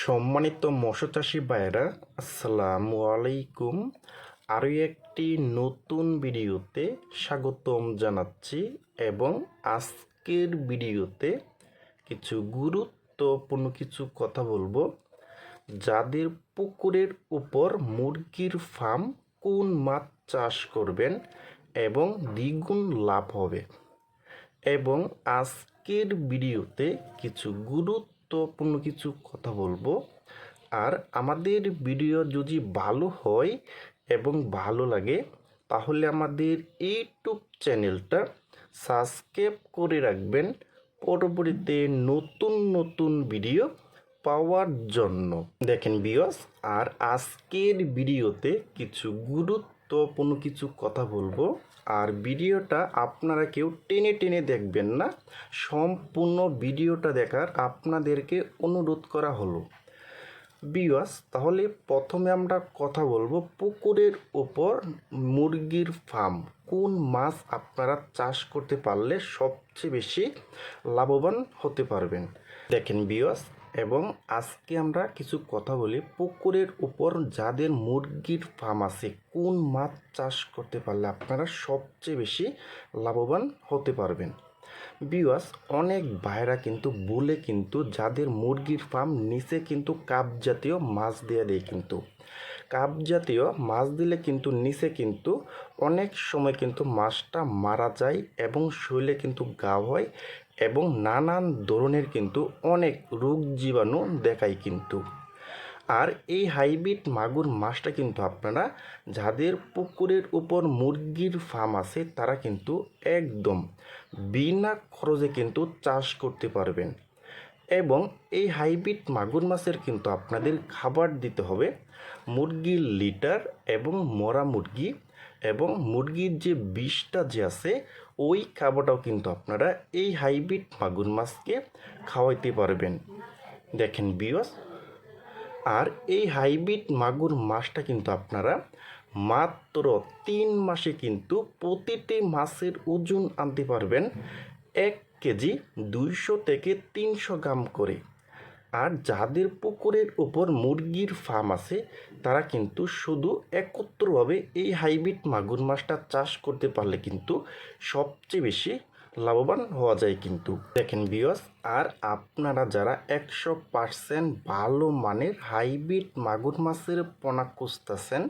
সম্মানিত মৎস্য চাষী ভাইরা, আসসালামু আলাইকুম। আরও একটি নতুন ভিডিওতে স্বাগতম জানাচ্ছি এবং আজকের ভিডিওতে কিছু গুরুত্বপূর্ণ কিছু কথা বলবো। যাদের পুকুরের উপর মুরগির ফার্ম, কোন মাছ চাষ করবেন এবং দ্বিগুণ লাভ হবে, এবং আজকের ভিডিওতে কিছু গুরুত্বপূর্ণ কিছু কথা বলবো। আর আমাদের ভিডিও যদি ভালো হয় এবং ভালো লাগে তাহলে আমাদের ইউটিউব চ্যানেলটা সাবস্ক্রাইব করে রাখবেন পরবর্তীতে নতুন নতুন ভিডিও পাওয়ার জন্য। দেখেন ভিউয়ার্স, আর আজকের ভিডিওতে কিছু গুরুত্বপূর্ণ কিছু কথা বলবো। আর ভিডিওটা আপনারা কেউ টেনে টেনে দেখবেন না, সম্পূর্ণ ভিডিওটা দেখার আপনাদেরকে অনুরোধ করা হলো। ভিউয়ার্স, তাহলে প্রথমে আমরা কথা বলবো পুকুরের উপর মুরগির ফার্ম, কোন মাছ আপনারা চাষ করতে পারলে সবচেয়ে বেশি লাভবান হতে পারবেন। দেখেন ভিউয়ার্স, এবং আজকে আমরা কিছু কথা বলি পুকুরের উপর যাদের মুরগির ফার্ম আছে, কোন মাছ চাষ করতে পারলে আপনারা সবচেয়ে বেশি লাভবান হতে পারবেন। ভিউয়ার্স, অনেক ভাইরা কিন্তু বলে কিন্তু যাদের মুরগির ফার্ম নিচে কিন্তু কাপ জাতীয় মাছ দিয়ে দেয়, কিন্তু কাপ জাতীয় মাছ দিলে কিন্তু নিচে কিন্তু অনেক সময় কিন্তু মাছটা মারা যায় এবং শরীরে কিন্তু ঘা হয় এবং নানান ধরনের কিন্তু অনেক রোগ জীবাণু দেখায় কিন্তু। আর এই হাইব্রিড মাগুর মাছটা কিন্তু আপনারা যাদের পুকুরের উপর মুরগির ফার্ম আছে তারা কিন্তু একদম বিনা খরচে কিন্তু চাষ করতে পারবেন। এবং এই হাইব্রিড মাগুর মাছের কিন্তু আপনাদের খাবার দিতে হবে মুরগির লিটার এবং মরা মুরগি এবং মুরগির যে বিষটা যে আছে ওই খাবারটাও কিন্তু আপনারা এই হাইব্রিড মাগুর মাছকে খাওয়াইতে পারবেন। দেখেন ভিউয়ার্স, আর এই হাইব্রিড মাগুর মাছটা কিন্তু আপনারা মাত্র 3 মাসে কিন্তু প্রতিটি মাছের ওজন আনতে পারবেন 1 কেজি 200 থেকে 300 গ্রাম করে। আর যাদের পুকুরের উপর মুরগির ফার্ম আছে তারা কিন্তু শুধু একত্রভাবে এই হাইব্রিড মাগুর মাছটা চাষ করতে পারলে কিন্তু সবচেয়ে বেশি লাভবান হওয়া যায় কিন্তু। দেখেন ভিউয়ার্স, আর আপনারা যারা 100% ভালো মানের হাইব্রিড মাগুর মাছের পোনা খুঁজতেছেন,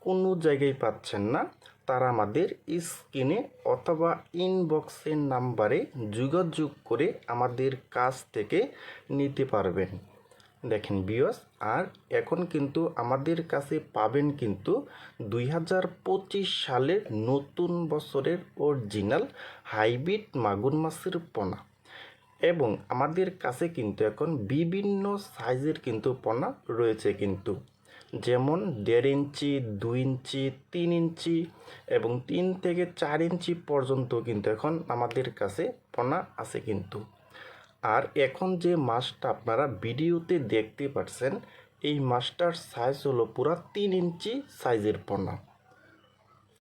কোনো জায়গায় পাচ্ছেন না, তারা আমাদের স্ক্রিনে অথবা ইনবক্সের নাম্বারে যোগাযোগ করে আমাদের কাছ থেকে নিতে পারবেন। দেখেন ভিউয়ার্স, আর এখন কিন্তু আমাদের কাছে পাবেন কিন্তু 2025 সালের নতুন বছরের অরিজিনাল হাইব্রিড মাগুর মাছের পোনা, এবং আমাদের কাছে কিন্তু এখন বিভিন্ন সাইজের কিন্তু পোনা রয়েছে কিন্তু, যেমন 1.5 ইঞ্চি, 2 ইঞ্চি, 3 ইঞ্চি এবং 3 থেকে 4 ইঞ্চি পর্যন্ত কিন্তু এখন আমাদের কাছে পোনা আছে কিন্তু। আর এখন যে মাছটা আপনারা ভিডিওতে দেখতে পাচ্ছেন এই মাছটার সাইজ হলো পুরা 3 ইঞ্চি সাইজের পোনা।